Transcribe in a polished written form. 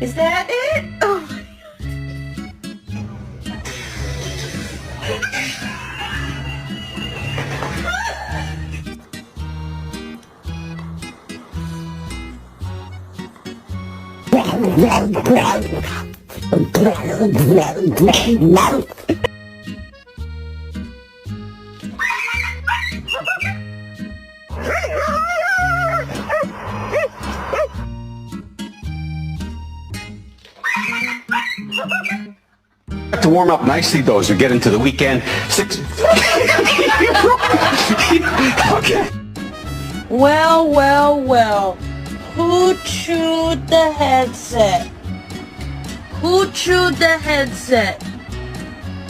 Is that it? Oh. To warm up nicely, though, as we get into the weekend. Okay. Well. Who chewed the headset? Who chewed the headset?